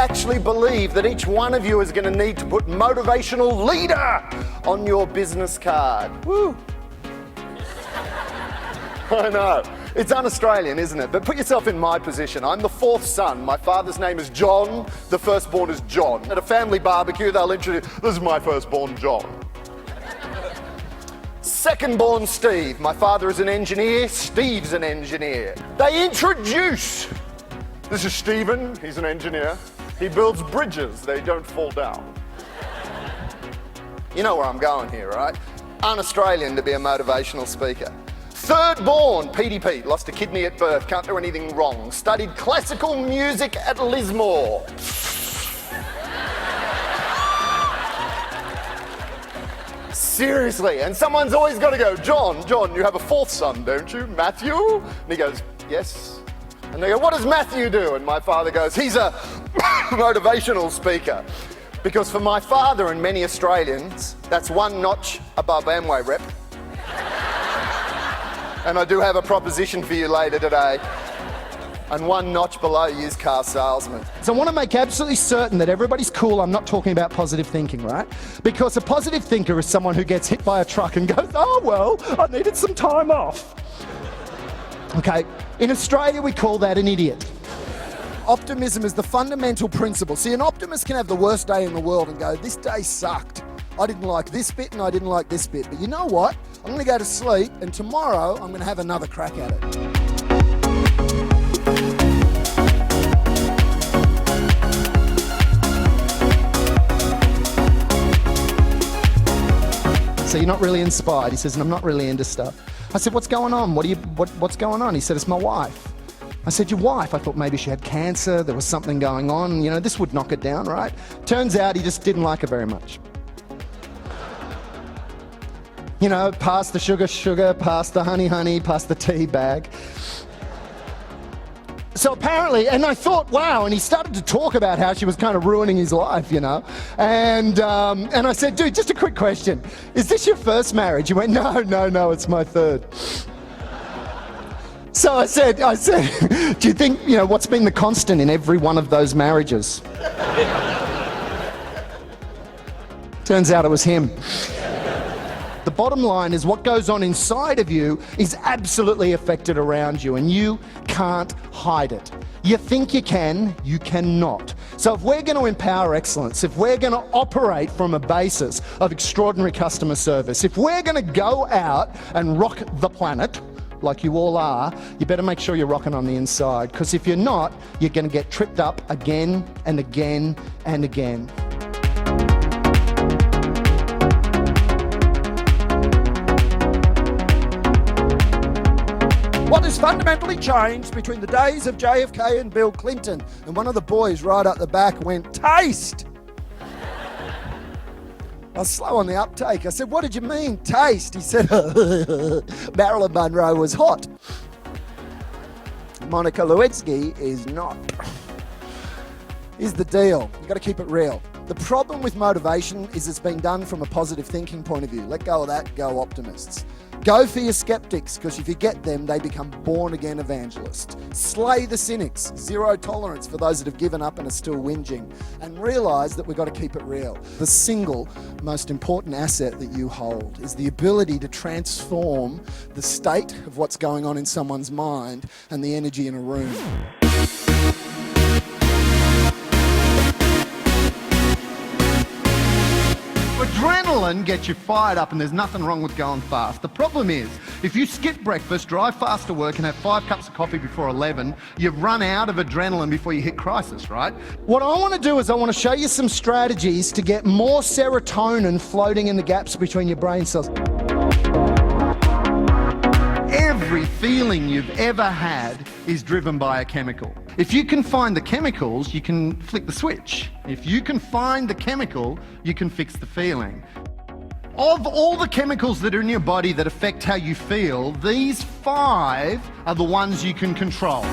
actually believe that each one of you is going to need to put motivational leader on your business card. Woo! I know. It's un-Australian, isn't it? But put yourself in my position. I'm the fourth son. My father's name is John. The firstborn is John. At a family barbecue, they'll introduce, this is my firstborn, John. Second-born, Steve. My father is an engineer. Steve's an engineer. They introduce, this is Stephen. He's an engineer. He builds bridges. They don't fall down. You know where I'm going here, right? Un-Australian to be a motivational speaker. Third born, Petey Pete, lost a kidney at birth, can't do anything wrong. Studied classical music at Lismore. Seriously, and someone's always got to go, John, you have a fourth son, don't you, Matthew? And he goes, yes. And they go, what does Matthew do? And my father goes, he's a motivational speaker. Because for my father and many Australians, that's one notch above Amway rep. And I do have a proposition for you later today. And one notch below used car salesman. So I want to make absolutely certain that everybody's cool. I'm not talking about positive thinking, right? Because a positive thinker is someone who gets hit by a truck and goes, oh, well, I needed some time off. Okay, in Australia we call that an idiot. Optimism is the fundamental principle. See, an optimist can have the worst day in the world and go, this day sucked. I didn't like this bit and I didn't like this bit. But you know what? I'm going to go to sleep and tomorrow I'm going to have another crack at it. So you're not really inspired. He says, and I'm not really into stuff. I said, what's going on? What's going on? He said, it's my wife. I said, your wife? I thought maybe she had cancer. There was something going on. You know, this would knock it down, right? Turns out he just didn't like her very much. You know, past the sugar, past the honey, past the tea bag. So apparently, and I thought, wow, and he started to talk about how she was kind of ruining his life, you know. And I said, dude, just a quick question. Is this your first marriage? He went, no, it's my third. So I said, do you think, you know, what's been the constant in every one of those marriages? Turns out it was him. The bottom line is what goes on inside of you is absolutely affected around you, and you can't hide it. You think you can, you cannot. So if we're going to empower excellence, if we're going to operate from a basis of extraordinary customer service, if we're going to go out and rock the planet, like you all are, you better make sure you're rocking on the inside, because if you're not, you're going to get tripped up again and again and again. What has fundamentally changed between the days of JFK and Bill Clinton? And one of the boys right up the back went, taste! I was slow on the uptake. I said, what did you mean, taste? He said, Marilyn Monroe was hot. Monica Lewinsky is not. Here's the deal. You've got to keep it real. The problem with motivation is it's been done from a positive thinking point of view. Let go of that, go optimists. Go for your skeptics, because if you get them, they become born-again evangelists. Slay the cynics, zero tolerance for those that have given up and are still whinging, and realise that we've got to keep it real. The single most important asset that you hold is the ability to transform the state of what's going on in someone's mind and the energy in a room. Adrenaline gets you fired up, and there's nothing wrong with going fast. The problem is, if you skip breakfast, drive fast to work and have 5 cups of coffee before 11, you've run out of adrenaline before you hit crisis, right? What I want to do is I want to show you some strategies to get more serotonin floating in the gaps between your brain cells. Every feeling you've ever had is driven by a chemical. If you can find the chemicals, you can flick the switch. If you can find the chemical, you can fix the feeling. Of all the chemicals that are in your body that affect how you feel, these 5 are the ones you can control.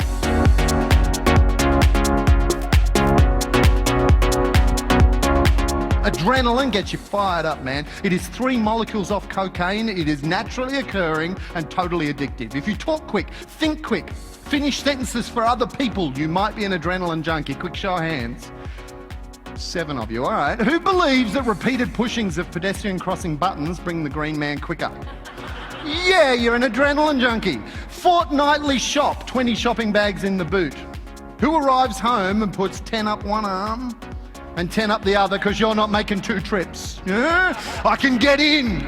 Adrenaline gets you fired up, man. It is 3 molecules off cocaine. It is naturally occurring and totally addictive. If you talk quick, think quick, finish sentences for other people, you might be an adrenaline junkie. Quick show of hands. 7 of you, all right. Who believes that repeated pushings of pedestrian crossing buttons bring the green man quicker? Yeah, you're an adrenaline junkie. Fortnightly shop, 20 shopping bags in the boot. Who arrives home and puts 10 up one arm and 10 up the other because you're not making 2 trips? Yeah? I can get in.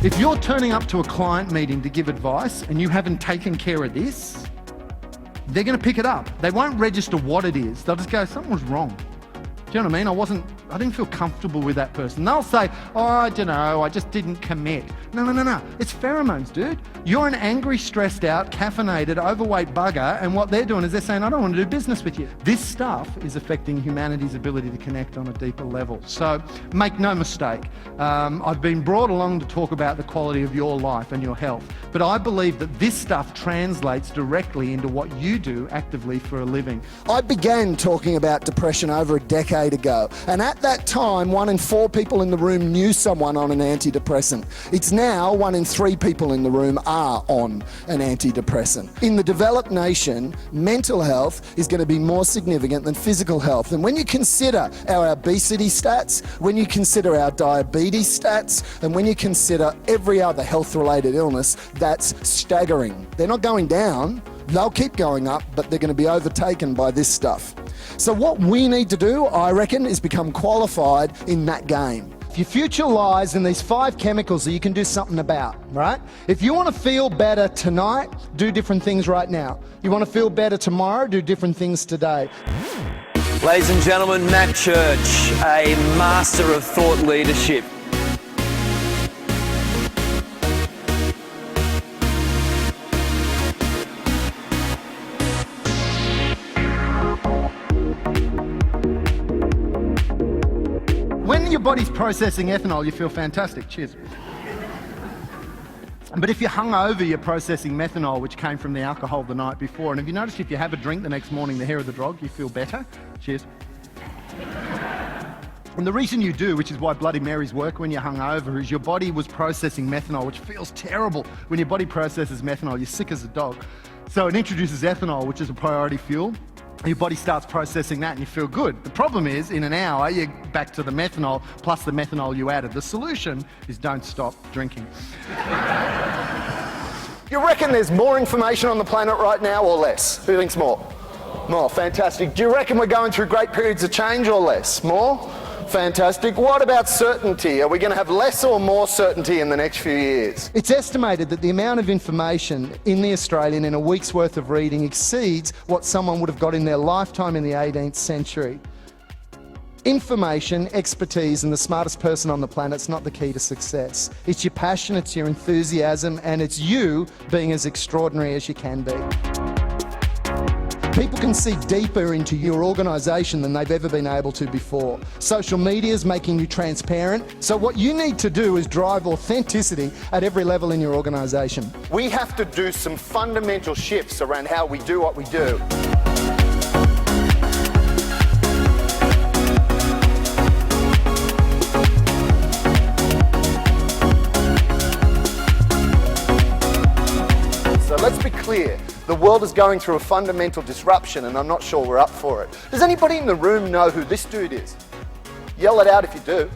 If you're turning up to a client meeting to give advice and you haven't taken care of this, they're going to pick it up. They won't register what it is. They'll just go, something was wrong. Do you know what I mean? I didn't feel comfortable with that person. They'll say, oh, I don't know, I just didn't commit. No. It's pheromones, dude. You're an angry, stressed out, caffeinated, overweight bugger, and what they're doing is they're saying, I don't want to do business with you. This stuff is affecting humanity's ability to connect on a deeper level. So make no mistake, I've been brought along to talk about the quality of your life and your health, but I believe that this stuff translates directly into what you do actively for a living. I began talking about depression over a decade ago, and at that time 1 in 4 people in the room knew someone on an antidepressant. It's now 1 in 3 people in the room are on an antidepressant. In the developed nation, mental health is going to be more significant than physical health. And when you consider our obesity stats, when you consider our diabetes stats, and when you consider every other health-related illness, that's staggering. They're not going down, they'll keep going up, but they're going to be overtaken by this stuff. So what we need to do, I reckon, is become qualified in that game. Your future lies in these 5 chemicals that you can do something about, right? If you want to feel better tonight, do different things right now. You want to feel better tomorrow, do different things today. Ladies and gentlemen, Matt Church, a master of thought leadership. When your body's processing ethanol, you feel fantastic. Cheers. But if you're hungover, you're processing methanol, which came from the alcohol the night before. And have you noticed if you have a drink the next morning, the hair of the dog, you feel better? Cheers. And the reason you do, which is why Bloody Marys work when you're hungover, is your body was processing methanol, which feels terrible. When your body processes methanol, you're sick as a dog. So it introduces ethanol, which is a priority fuel. Your body starts processing that and you feel good. The problem is, in an hour, you're back to the methanol plus the methanol you added. The solution is don't stop drinking. You reckon there's more information on the planet right now or less? Who thinks more? More, fantastic. Do you reckon we're going through great periods of change or less? More? Fantastic. What about certainty? Are we going to have less or more certainty in the next few years? It's estimated that the amount of information in the Australian in a week's worth of reading exceeds what someone would have got in their lifetime in the 18th century. Information, expertise, and the smartest person on the planet's not the key to success. It's your passion, it's your enthusiasm, and it's you being as extraordinary as you can be. People can see deeper into your organisation than they've ever been able to before. Social media is making you transparent. So what you need to do is drive authenticity at every level in your organisation. We have to do some fundamental shifts around how we do what we do. So let's be clear. The world is going through a fundamental disruption and I'm not sure we're up for it. Does anybody in the room know who this dude is? Yell it out if you do.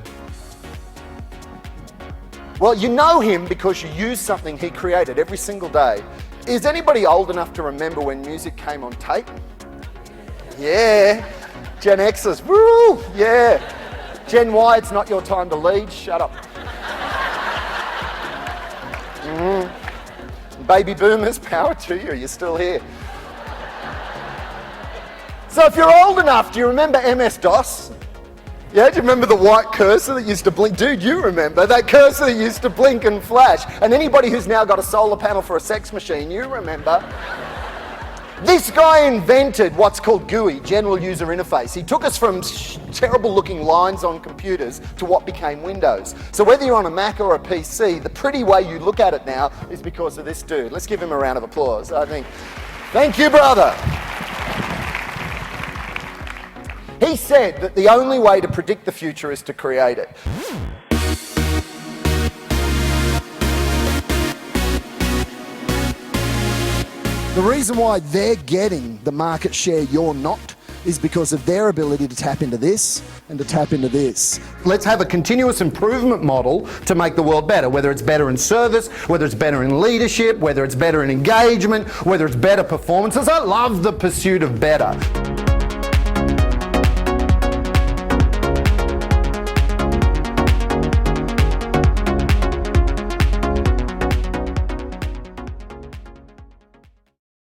Well, you know him because you use something he created every single day. Is anybody old enough to remember when music came on tape? Yeah. Gen Xers, woo, yeah. Gen Y, it's not your time to lead, shut up. Baby boomers, power to you, you're still here. So if you're old enough, do you remember MS-DOS? Yeah, do you remember the white cursor that used to blink? Dude, you remember that cursor that used to blink and flash. And anybody who's now got a solar panel for a sex machine, you remember. This guy invented what's called GUI, General User Interface. He took us from terrible looking lines on computers to what became Windows. So whether you're on a Mac or a PC, the pretty way you look at it now is because of this dude. Let's give him a round of applause, I think. Thank you, brother. He said that the only way to predict the future is to create it. The reason why they're getting the market share you're not is because of their ability to tap into this and to tap into this. Let's have a continuous improvement model to make the world better, whether it's better in service, whether it's better in leadership, whether it's better in engagement, whether it's better performances. I love the pursuit of better.